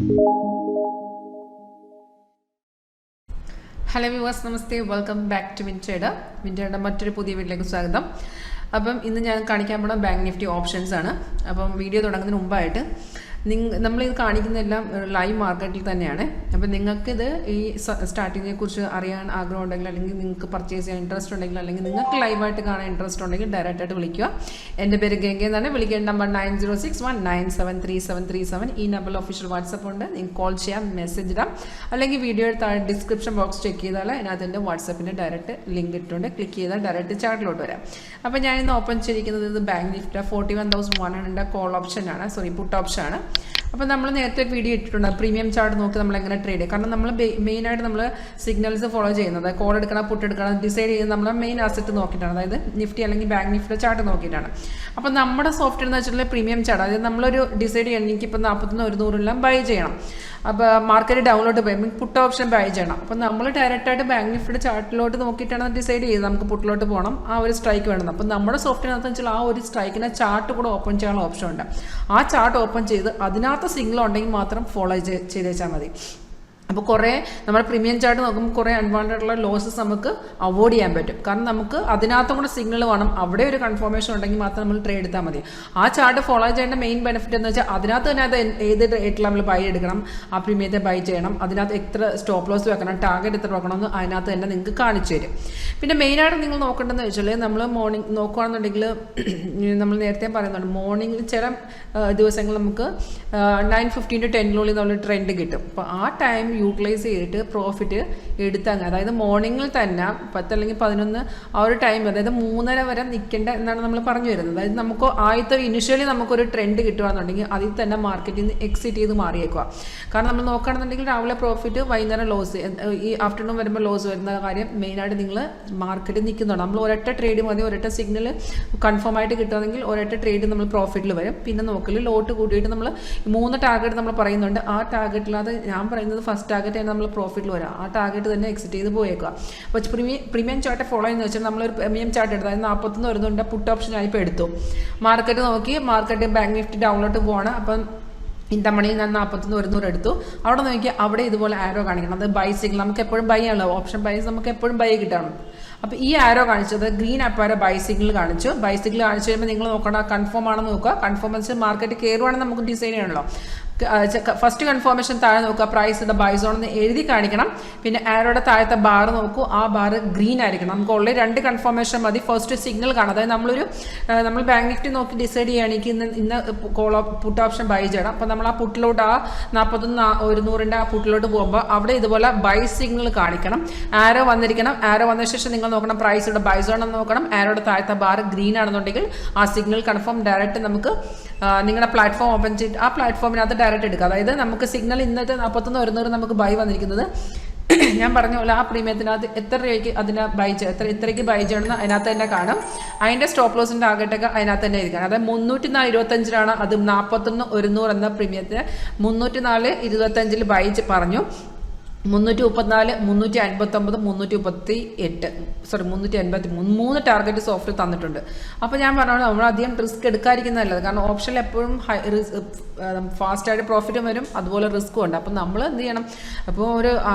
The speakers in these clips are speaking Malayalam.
Hello viewers, Namaste. Welcome back to WinTrader. WinTrader മറ്റൊരു പുതിയ വീഡിയോയിലേക്ക് സ്വാഗതം. അപ്പം ഇന്ന് ഞാൻ കാണിക്കാൻ പോകുന്ന ബാങ്ക് നിഫ്റ്റി ഓപ്ഷൻസ് ആണ്. അപ്പം വീഡിയോ തുടങ്ങുന്നതിന് മുമ്പായിട്ട് നമ്മൾ ഇത് കാണിക്കുന്നതെല്ലാം ലൈവ് മാർക്കറ്റിൽ തന്നെയാണ്. അപ്പം നിങ്ങൾക്ക് ഇത് ഈ സ്റ്റാർട്ടിങ്ങിനെ കുറിച്ച് അറിയാൻ ആഗ്രഹം ഉണ്ടെങ്കിൽ അല്ലെങ്കിൽ നിങ്ങൾക്ക് പർച്ചേസ് ചെയ്യാൻ ഇൻട്രസ്റ്റ് ഉണ്ടെങ്കിൽ അല്ലെങ്കിൽ നിങ്ങൾക്ക് ലൈവായിട്ട് കാണാൻ ഇൻട്രസ്റ്റ് ഉണ്ടെങ്കിൽ ഡയറക്റ്റായിട്ട് വിളിക്കുക. എൻ്റെ പേര് ഗംഗ എന്നാണ്. വിളിക്കേണ്ട നമ്പർ 9061973737. ഈ നമ്പറിൽ ഒഫീഷ്യൽ വാട്സപ്പ് ഉണ്ട്. നിങ്ങൾക്ക് കോൾ ചെയ്യാം, മെസ്സേജ് ഇടാം, അല്ലെങ്കിൽ വീഡിയോ താഴെ ഡിസ്ക്രിപ്ഷൻ ബോക്സ് ചെക്ക് ചെയ്താൽ അതിനകത്ത് എൻ്റെ വാട്സപ്പിൻ്റെ ഡയറക്റ്റ് ലിങ്ക് ഇട്ടുണ്ട്. ക്ലിക്ക് ചെയ്താൽ ഡയറക്റ്റ് ചാർട്ടിലോട്ട് വരാം. അപ്പോൾ ഞാനിന്ന് ഓപ്പൺ ചെയ്തിരിക്കുന്നത് ഇത് ബാങ്ക് നിഫ്റ്റി 41,100 കോൾ ഓപ്ഷനാണ്, പുട്ട് ഓപ്ഷനാണ്. അപ്പോൾ നമ്മൾ നേരത്തെ വീഡിയോ ഇട്ടിട്ടുണ്ട് പ്രീമിയം ചാർട്ട് നോക്കി നമ്മൾ എങ്ങനെ ട്രേഡ് ചെയ്യും. കാരണം നമ്മൾ മെയിനായിട്ട് നമ്മൾ സിഗ്നൽസ് ഫോളോ ചെയ്യുന്നത് കോൾ എടുക്കണം, പുട്ട് എടുക്കണം, ഡിസൈഡ് ചെയ്യുന്നത് നമ്മൾ മെയിൻ അസറ്റ് നോക്കിയിട്ടാണ്, അതായത് നിഫ്റ്റി അല്ലെങ്കിൽ ബാങ്ക് നിഫ്റ്റിയുടെ ചാർട്ട് നോക്കിയിട്ടാണ്. അപ്പോൾ നമ്മുടെ സോഫ്റ്റ്വെയർ എന്ന് വെച്ചിട്ടുണ്ടെങ്കിൽ പ്രീമിയം ചാർട്ട്, അതായത് നമ്മളൊരു ഡിസൈഡ് ചെയ്യണം എനിക്കിപ്പോൾ 41,100 ബൈ ചെയ്യണം. അപ്പോൾ മാർക്കറ്റ് ഡൗണിലോട്ട് പോയി പുട്ട് ഓപ്ഷൻ ബൈ ചെയ്യണം. അപ്പോൾ നമ്മൾ ഡയറക്റ്റായിട്ട് ബാങ്ക് നിഫ്റ്റിയുടെ ചാർട്ടിലോട്ട് നോക്കിയിട്ടാണ് ഡിസൈഡ് ചെയ്യുന്നത് നമുക്ക് പുട്ടിലോട്ട് പോകണം, ആ ഒരു സ്ട്രൈക്ക് വേണം. അപ്പോൾ നമ്മുടെ സോഫ്റ്റ്വെയറിനകത്ത് വെച്ചാൽ ആ ഒരു സ്ട്രൈക്കിനെ ചാർട്ട് കൂടെ ഓപ്പൺ ചെയ്യാനുള്ള ഓപ്ഷൻ ഉണ്ട്. ആ ചാർട്ട് ഓപ്പൺ ചെയ്ത് അതിനകത്ത് സിഗ്നൽ ഉണ്ടെങ്കിൽ മാത്രം ഫോളോ ചെയ്തേച്ചാൽ മതി. അപ്പോൾ കുറേ നമ്മൾ പ്രീമിയം ചാർട്ട് നോക്കുമ്പോൾ കുറേ അഡ്വാൻറ്റേജുള്ള ലോസസ് നമുക്ക് അവോയ്ഡ് ചെയ്യാൻ പറ്റും. കാരണം നമുക്ക് അതിനകത്തും കൂടെ സിഗ്നൽ വേണം, അവിടെ ഒരു കൺഫർമേഷൻ ഉണ്ടെങ്കിൽ മാത്രം നമ്മൾ ട്രേഡ് എടുത്താൽ മതി. ആ ചാർട്ട് ഫോളോ ചെയ്യേണ്ട മെയിൻ ബെനിഫിറ്റ് എന്ന് വെച്ചാൽ അതിനകത്ത് തന്നെ അത് ഏത് റേറ്റിൽ നമ്മൾ ബൈ എടുക്കണം, ആ പ്രീമിയത്തെ ബൈ ചെയ്യണം, അതിനകത്ത് എത്ര സ്റ്റോപ്പ് ലോസ് വെക്കണം, ടാർഗറ്റ് എത്ര വെക്കണമെന്ന് അതിനകത്ത് തന്നെ നിങ്ങൾക്ക് കാണിച്ചു തരും. പിന്നെ മെയിനായിട്ട് നിങ്ങൾ നോക്കേണ്ടതെന്ന് വെച്ചാൽ നമ്മൾ മോർണിംഗ് നോക്കുകയാണെന്നുണ്ടെങ്കിൽ നമ്മൾ നേരത്തെ പറയുന്നുണ്ട് മോർണിംഗിൽ ചില ദിവസങ്ങൾ നമുക്ക് 9:15 to 10 നമ്മൾ ട്രെൻഡ് കിട്ടും. അപ്പോൾ ആ ടൈം യൂട്ടിലൈസ് ചെയ്തിട്ട് പ്രോഫിറ്റ് എടുത്തങ്ങ്, അതായത് മോർണിംഗിൽ തന്നെ 10 അല്ലെങ്കിൽ 11 ആ ഒരു ടൈം, അതായത് 3:30 വരെ നിൽക്കേണ്ട എന്നാണ് നമ്മൾ പറഞ്ഞു വരുന്നത്. അതായത് നമുക്ക് ആദ്യത്തെ ഇനിഷ്യലി നമുക്കൊരു ട്രെൻഡ് കിട്ടുകയാണെന്നുണ്ടെങ്കിൽ അതിൽ തന്നെ മാർക്കറ്റിൽ നിന്ന് എക്സിറ്റ് ചെയ്ത് മാറിയേക്കുക. കാരണം നമ്മൾ നോക്കുകയാണെന്നുണ്ടെങ്കിൽ രാവിലെ പ്രോഫിറ്റ്, വൈകുന്നേരം ലോസ്, ഈ ആഫ്റ്റർനൂൺ വരുമ്പോൾ ലോസ് വരുന്ന കാര്യം മെയിനായിട്ട് നിങ്ങൾ മാർക്കറ്റിൽ നിൽക്കുന്നുണ്ട്. നമ്മൾ ഒരൊറ്റ ട്രേഡ് മതി, ഒരൊറ്റ സിഗ്നൽ കൺഫേം ആയിട്ട് കിട്ടുകയാണെങ്കിൽ ഒരൊറ്റ ട്രേഡ് നമ്മൾ പ്രോഫിറ്റിൽ വരും. പിന്നെ നോക്കൽ ലോട്ട് കൂട്ടിയിട്ട് നമ്മൾ 3 ടാർഗറ്റ് നമ്മൾ പറയുന്നുണ്ട്. ആ ടാർഗറ്റിലത് ഞാൻ പറയുന്നത് ഫസ്റ്റ് ടാർഗറ്റ് തന്നെ നമ്മൾ പ്രോഫിറ്റിൽ വരാം, ആ ടാർഗറ്റ് തന്നെ എക്സിറ്റ് ചെയ്ത് പോയേക്കുക. അപ്പോൾ പ്രീമിയം ചാർട്ട് ഫോളോ ചെയ്യുന്ന വെച്ചാൽ നമ്മളൊരു പ്രീമിയം ചാർട്ട് എടുത്ത്, അതായത് 41 വരുന്നുണ്ട് പുട്ട് ഓപ്ഷൻ ഞാനിപ്പോൾ എടുത്തു. മാർക്കറ്റ് നോക്കി, മാർക്കറ്റ് ബാങ്ക് നിഫ്റ്റി ഡൗണിലോട്ട് പോവാണ്. അപ്പം ഇന്ന മണിയിൽ ഞാൻ 41,100 എടുത്തു. അവിടെ നോക്കിയാൽ അവിടെ ഇതുപോലെ ആരോ കാണിക്കണം, അത് ബൈ സിഗ്നൽ, നമുക്ക് എപ്പോഴും ബൈ ആണല്ലോ, ഓപ്ഷൻ ബൈ നമുക്ക് എപ്പോഴും ബൈ കിട്ടണം. അപ്പോൾ ഈ ആരോ കാണിച്ചത് ഗ്രീൻ അപ്പാരോ ബൈ സിഗ്നൽ കാണിച്ചു. ബൈ സിഗ്നൽ കാണിച്ചു കഴിയുമ്പോൾ നിങ്ങൾ നോക്കണം കൺഫേം ആണെന്ന് നോക്കുക. കൺഫേം വെച്ചാൽ മാർക്കറ്റ് കയറുവാണെന്ന് നമുക്ക് ഡിസൈഡ് ചെയ്യണമല്ലോ. ഫസ്റ്റ് കൺഫർമേഷൻ താഴെ നോക്കുക, പ്രൈസിൻ്റെ ബൈ സോൺ എന്ന് എഴുതി കാണിക്കണം. പിന്നെ ആരോടെ താഴത്തെ ബാർ നോക്കൂ, ആ ബാർ ഗ്രീൻ ആയിരിക്കണം. നമുക്ക് ഓൾറെഡി 2 കൺഫർമേഷൻ മതി. ഫസ്റ്റ് സിഗ്നൽ കാണാം, അതായത് നമ്മൾ ബാങ്ക് നിഫ്റ്റി നോക്കി ഡിസൈഡ് ചെയ്യുകയാണെങ്കിൽ ഇന്ന് പുട്ട് ഓപ്ഷൻ ബൈ ചെയ്യണം. അപ്പോൾ നമ്മൾ ആ പുട്ടിലോട്ട്, ആ 41,100 ആ പുട്ടിലോട്ട് പോകുമ്പോൾ അവിടെ ഇതുപോലെ ബൈ സിഗ്നൽ കാണിക്കണം, ആരോ വന്നിരിക്കണം. ആരോ വന്ന ശേഷം നിങ്ങൾ നോക്കണം പ്രൈസിയുടെ ബൈ സോൺ എന്ന് നോക്കണം. ആരോടെ താഴത്തെ ബാർ ഗ്രീൻ ആണെന്നുണ്ടെങ്കിൽ ആ സിഗ്നൽ കൺഫേം ഡയറക്റ്റ് നമുക്ക് നിങ്ങളുടെ പ്ലാറ്റ്ഫോം ഓപ്പൺ ചെയ്തിട്ട് ആ പ്ലാറ്റ്ഫോമിനകത്ത് ഡയറക്റ്റ് എടുക്കുക. അതായത് നമുക്ക് സിഗ്നൽ ഇന്നത്തെ 41,100 നമുക്ക് ബൈ വന്നിരിക്കുന്നത് ഞാൻ പറഞ്ഞ പോലെ ആ പ്രീമിയത്തിനകത്ത് എത്ര രൂപയ്ക്ക് അതിനെ ബൈ എത്രയ്ക്ക് ബൈ ചെയ്യണമെന്ന് അതിനകത്ത് തന്നെ കാണും. അതിൻ്റെ സ്റ്റോപ്പ് ലോസിൻ്റെ ടാർഗറ്റൊക്കെ അതിനകത്ത് തന്നെ ഇരിക്കണം. അതായത് 304.25 അത് 41,100 എന്ന പ്രീമിയത്തിന് 304.25 ബൈ പറഞ്ഞു. 334, 359, 383 3 ടാർഗറ്റ് സോഫ്റ്റ് തന്നിട്ടുണ്ട്. അപ്പോൾ ഞാൻ പറഞ്ഞത് നമ്മൾ അധികം റിസ്ക് എടുക്കാതിരിക്കുന്നത് നല്ലത്. കാരണം ഓപ്ഷനിൽ എപ്പോഴും ഫാസ്റ്റായിട്ട് പ്രോഫിറ്റും വരും, അതുപോലെ റിസ്ക്കും ഉണ്ട്. അപ്പോൾ നമ്മൾ എന്ത് ചെയ്യണം, അപ്പോൾ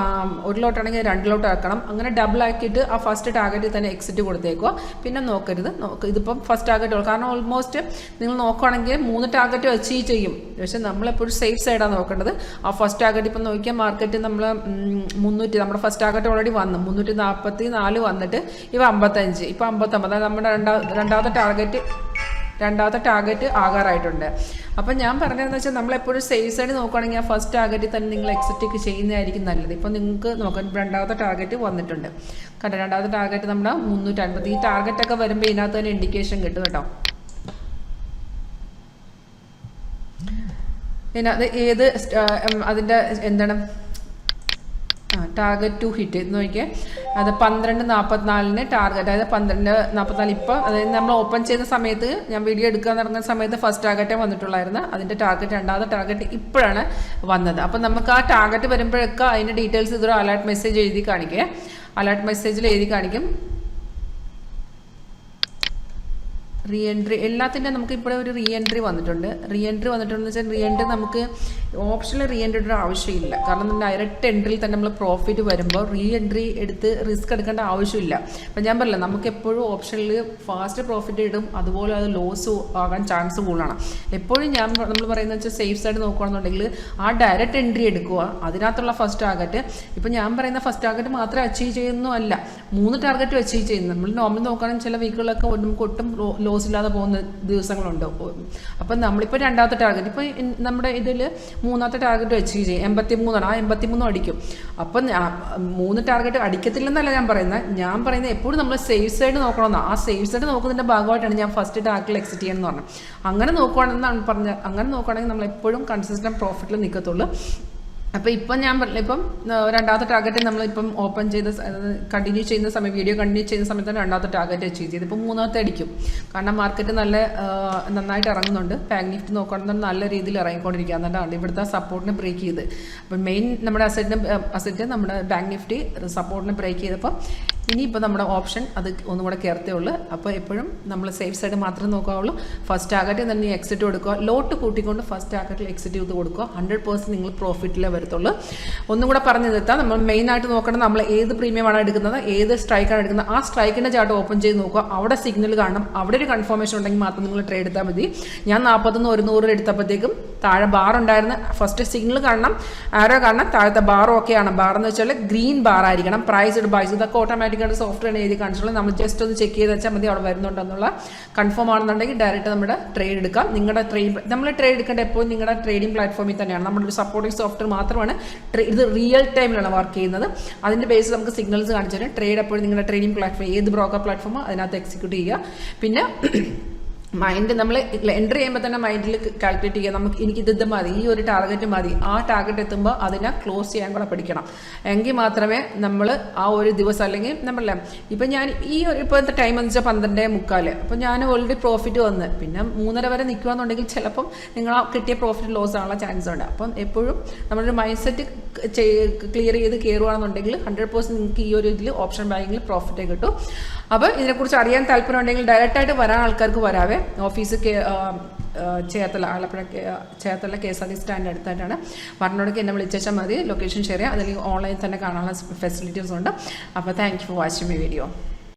ഒരു ലോട്ടാണെങ്കിൽ 2 ലോട്ട് ആക്കണം. അങ്ങനെ ഡബിൾ ആക്കിയിട്ട് ആ ഫസ്റ്റ് ടാർഗറ്റിൽ തന്നെ എക്സിറ്റ് കൊടുത്തേക്കുക. പിന്നെ നോക്കരുത്, ഇതിപ്പം ഫസ്റ്റ് ടാർഗറ്റ് ഉള്ളൂ. കാരണം ഓൾമോസ്റ്റ് നിങ്ങൾ നോക്കുകയാണെങ്കിൽ 3 ടാർഗറ്റ് അച്ചീവ് ചെയ്യും. പക്ഷേ നമ്മളെപ്പോഴും സേഫ് സൈഡാണ് നോക്കേണ്ടത്. ആ ഫസ്റ്റ് ടാർഗറ്റ് ഇപ്പം നോക്കിയാൽ മാർക്കറ്റ് നമ്മൾ 300, നമ്മുടെ ഫസ്റ്റ് ടാർഗറ്റ് ഓൾറെഡി വന്നു 344 വന്നിട്ട് ഇപ്പോൾ 55, ഇപ്പോൾ 59, അതായത് നമ്മുടെ രണ്ടാമത്തെ ടാർഗറ്റ് ആകാറായിട്ടുണ്ട്. അപ്പം ഞാൻ പറഞ്ഞതെന്ന് വെച്ചാൽ നമ്മളെപ്പോഴും സേഫ് സൈഡ് നോക്കുകയാണെങ്കിൽ ആ ഫസ്റ്റ് ടാർഗറ്റിൽ തന്നെ നിങ്ങൾ എക്സിറ്റ് ചെയ്യുന്നതായിരിക്കും നല്ലത്. ഇപ്പോൾ നിങ്ങൾക്ക് നോക്കാം രണ്ടാമത്തെ ടാർഗറ്റ് വന്നിട്ടുണ്ട് കേട്ടോ. രണ്ടാമത്തെ ടാർഗറ്റ് നമ്മുടെ 350. ഈ ടാർഗറ്റൊക്കെ വരുമ്പോൾ ഇതിനകത്ത് തന്നെ ഇൻഡിക്കേഷൻ കിട്ടും കേട്ടോ. പിന്നെ അത് ഏത് അതിൻ്റെ എന്താണ് ടാർഗറ്റ് ടു ഹിറ്റ് നോക്കിയാൽ അത് 12:44 ടാർഗറ്റ്, അതായത് 12:44 ഇപ്പോൾ, അതായത് നമ്മൾ ഓപ്പൺ ചെയ്യുന്ന സമയത്ത് ഞാൻ വീഡിയോ എടുക്കാൻ നടന്ന സമയത്ത് ഫസ്റ്റ് ടാർഗറ്റേ വന്നിട്ടുള്ളായിരുന്നു. അതിൻ്റെ ടാർഗറ്റ് രണ്ടാമത്തെ ടാർഗറ്റ് ഇപ്പോഴാണ് വന്നത്. അപ്പം നമുക്ക് ആ ടാർഗറ്റ് വരുമ്പോഴൊക്കെ അതിൻ്റെ ഡീറ്റെയിൽസ് ഇതൊരു അലേർട്ട് മെസ്സേജ് എഴുതി കാണിക്കുക. അലേർട്ട് മെസ്സേജിൽ എഴുതി കാണിക്കും റീ എൻട്രി എല്ലാത്തിൻ്റെ നമുക്ക് ഇപ്പോൾ ഒരു റീ എൻട്രി വന്നിട്ടുണ്ടെന്ന് വെച്ചാൽ റീ എൻട്രി നമുക്ക് ഓപ്ഷനിൽ റീ എൻട്രിയുടെ ആവശ്യമില്ല. കാരണം ഡയറക്റ്റ് എൻട്രിയിൽ തന്നെ നമ്മൾ പ്രോഫിറ്റ് വരുമ്പോൾ റീ എൻട്രി എടുത്ത് റിസ്ക് എടുക്കേണ്ട ആവശ്യമില്ല. അപ്പം ഞാൻ പറയില്ല, നമുക്ക് എപ്പോഴും ഓപ്ഷനിൽ ഫാസ്റ്റ് പ്രോഫിറ്റ് ഇടും, അതുപോലെ അത് ലോസ് ആകാൻ ചാൻസ് കൂടുതലാണ്. എപ്പോഴും നമ്മൾ പറയുന്നത് വെച്ചാൽ സേഫ് സൈഡ് നോക്കുകയാണെന്നുണ്ടെങ്കിൽ ആ ഡയറക്റ്റ് എൻട്രി എടുക്കുക, അതിനകത്തുള്ള ഫസ്റ്റ് ടാർഗറ്റ്. ഇപ്പം ഞാൻ പറയുന്ന ഫസ്റ്റ് ടാർഗറ്റ് മാത്രമേ അച്ചീവ് ചെയ്യുന്നതല്ല, 3 ടാർഗറ്റ് അച്ചീവ് ചെയ്യുന്നത്. നമ്മൾ നോർമൽ നോക്കുകയാണെങ്കിൽ ചില വീക്കുകളൊക്കെ നമുക്ക് ഒട്ടും ലോസ് ഇല്ലാതെ പോകുന്ന ദിവസങ്ങളുണ്ട്. അപ്പം നമ്മളിപ്പോൾ 2ാമത്തെ ടാർഗറ്റ്, ഇപ്പോൾ നമ്മുടെ ഇതിൽ 3ാമത്തെ ടാർഗറ്റ് അച്ചീവ് ചെയ്യും, 83 ആ 83 അടിക്കും. അപ്പം 3 ടാർഗറ്റ് അടിക്കത്തില്ലെന്നല്ല ഞാൻ പറയുന്നത് എപ്പോഴും നമ്മൾ സേഫ് സൈഡ് നോക്കണമെന്ന്. ആ സേഫ് സൈഡ് നോക്കുന്നതിൻ്റെ ഭാഗമായിട്ടാണ് ഞാൻ ഫസ്റ്റ് ടാർഗറ്റിൽ എക്സിറ്റ് ചെയ്യണമെന്ന് പറഞ്ഞത്. അങ്ങനെ നോക്കുകയാണെങ്കിൽ നമ്മൾ എപ്പോഴും കൺസിസ്റ്റന്റ് പ്രോഫിറ്റിൽ നിൽക്കത്തുള്ളൂ. അപ്പോൾ ഇപ്പം ഞാൻ പറഞ്ഞില്ല, ഇപ്പം 2ാമത്തെ ടാർഗറ്റ് നമ്മളിപ്പം വീഡിയോ കണ്ടിന്യൂ ചെയ്യുന്ന സമയത്താണ് 2ാമത്തെ ടാർഗറ്റ് അച്ചീവ് ചെയ്ത്. ഇപ്പം 3ാമത്തെ അടിക്കും. കാരണം മാർക്കറ്റ് നന്നായിട്ട് ഇറങ്ങുന്നുണ്ട്. ബാങ്ക് നിഫ്റ്റി നോക്കുകയാണെന്നുണ്ടെങ്കിൽ നല്ല രീതിയിൽ ഇറങ്ങിക്കൊണ്ടിരിക്കുക. അതുകൊണ്ടാണ് ഇവിടുത്തെ സപ്പോർട്ടിനെ ബ്രേക്ക് ചെയ്ത്. അപ്പം മെയിൻ നമ്മുടെ അസറ്റ് നമ്മുടെ ബാങ്ക് നിഫ്റ്റി സപ്പോർട്ടിനെ ബ്രേക്ക് ചെയ്തപ്പോൾ ഇനിയിപ്പോൾ നമ്മുടെ ഓപ്ഷൻ അത് ഒന്നും കൂടെ കയറത്തേ ഉള്ളൂ. അപ്പോൾ എപ്പോഴും നമ്മൾ സേഫ് സൈഡ് മാത്രമേ നോക്കാവുള്ളൂ. ഫസ്റ്റ് ടാർഗറ്റ് തന്നെ എക്സിറ്റ് കൊടുക്കുക, ലോട്ട് കൂട്ടിക്കൊണ്ട് ഫസ്റ്റ് ടാർഗറ്റിൽ എക്സിറ്റ് ചെയ്ത് കൊടുക്കുക. 100% നിങ്ങൾ പ്രോഫിറ്റിലേ വരത്തുള്ളൂ. ഒന്നും കൂടെ പറഞ്ഞു നിർത്താം, നമ്മൾ മെയിനായിട്ട് നോക്കണം നമ്മൾ ഏത് പ്രീമിയമാണ് എടുക്കുന്നത്, ഏത് സ്ട്രൈക്കാണ് എടുക്കുന്നത്. ആ സ്ട്രൈക്കിൻ്റെ ചാർട്ട് ഓപ്പൺ ചെയ്ത് നോക്കുക, അവിടെ സിഗ്നൽ കാണണം, അവിടെ ഒരു കൺഫർമേഷൻ ഉണ്ടെങ്കിൽ മാത്രം നിങ്ങൾ ട്രേഡ് എടുത്താൽ മതി. ഞാൻ 41 100 എടുത്തപ്പോഴത്തേക്കും താഴെ ബാർ ഉണ്ടായിരുന്നു. ഫസ്റ്റ് സിഗ്നൽ കാണണം, ആരോ കാണണം, താഴത്തെ ബാർ ഓക്കെയാണ്. ബാർ എന്ന് വെച്ചാൽ ഗ്രീൻ ബാർ ആയിരിക്കണം. പ്രൈസ് ബൈസ് ഇതൊക്കെ ഓട്ടോമാറ്റിക്കായിട്ട് സോഫ്റ്റ്വെയർ എഴുതി കാണിച്ചോളൂ. നമ്മൾ ജസ്റ്റ് ഒന്ന് ചെക്ക് ചെയ്ത് വെച്ചാൽ മതി അവിടെ വരുന്നുണ്ടെന്നുള്ള കൺഫേം ആണെന്നുണ്ടെങ്കിൽ ഡയറക്റ്റ് നമ്മുടെ ട്രേഡ് എടുക്കാം. നമ്മൾ ട്രേഡ് എടുക്കേണ്ട എപ്പോഴും നിങ്ങളുടെ ട്രേഡിംഗ് പ്ലാറ്റ്ഫോമിൽ തന്നെയാണ്. നമ്മളൊരു സപ്പോർട്ടിംഗ് സോഫ്റ്റ്വെയർ മാത്രമാണ്. ഇത് റിയൽ ടൈമിലാണ് വർക്ക് ചെയ്യുന്നത്. അതിൻ്റെ ബേസിൽ നമുക്ക് സിഗ്നൽസ് കാണിച്ചു തരും. ട്രേഡ് എപ്പോഴും നിങ്ങളുടെ ട്രേഡിംഗ് പ്ലാറ്റ്ഫോം ഏത് ബ്രോക്കർ പ്ലാറ്റ്ഫോമോ അതിനകത്ത് എക്സിക്യൂട്ട് ചെയ്യുക. പിന്നെ മൈൻഡ് നമ്മൾ എൻട്രി ചെയ്യുമ്പോൾ തന്നെ മൈൻഡിൽ കാൽക്കുലേറ്റ് ചെയ്യുക, എനിക്കിത് മതി, ഈ ഒരു ടാർഗറ്റ് മതി. ആ ടാർഗറ്റ് എത്തുമ്പോൾ അതിനെ ക്ലോസ് ചെയ്യാൻ കൂടെ പഠിക്കണം. എങ്കിൽ മാത്രമേ നമ്മൾ ആ ഒരു ദിവസം, അല്ലെങ്കിൽ നമ്മളെ ഇപ്പം ഞാൻ ഈ ഒരു ഇപ്പോഴത്തെ ടൈം എന്ന് വെച്ചാൽ 12:45. അപ്പോൾ ഞാൻ ഓൾറെഡി പ്രോഫിറ്റ് വന്ന് പിന്നെ 3:30 വരെ നിൽക്കുകയെന്നുണ്ടെങ്കിൽ ചിലപ്പം നിങ്ങൾ കിട്ടിയ പ്രോഫിറ്റ് ലോസ് ആവാനുള്ള ചാൻസ് ഉണ്ട്. അപ്പം എപ്പോഴും നമ്മളൊരു മൈൻഡ് സെറ്റ് ക്ലിയർ ചെയ്ത് കയറുകയാണെന്നുണ്ടെങ്കിൽ 100% നിങ്ങൾക്ക് ഈ ഒരു ഇതിൽ ഓപ്ഷൻ ബാങ്കിങ്ങിൽ പ്രോഫിറ്റ് കിട്ടും. അപ്പോൾ ഇതിനെക്കുറിച്ച് അറിയാൻ താല്പര്യം ഉണ്ടെങ്കിൽ ഡയറക്റ്റായിട്ട് വരാൻ ആൾക്കാർക്ക് വരാവേ. Office Cherthala, Alappuzha Cherthala KSRTC stand അടുത്തായിട്ടാണ്. പറഞ്ഞോടൊക്കെ എന്നെ വിളിച്ചാൽ മതി. ലൊക്കേഷൻ ഷെയർ ചെയ്യാം, അതല്ലെങ്കിൽ ഓൺലൈൻ തന്നെ കാണാനുള്ള ഫെസിലിറ്റീസ് ഉണ്ട്. അപ്പോൾ thank you for watching my video.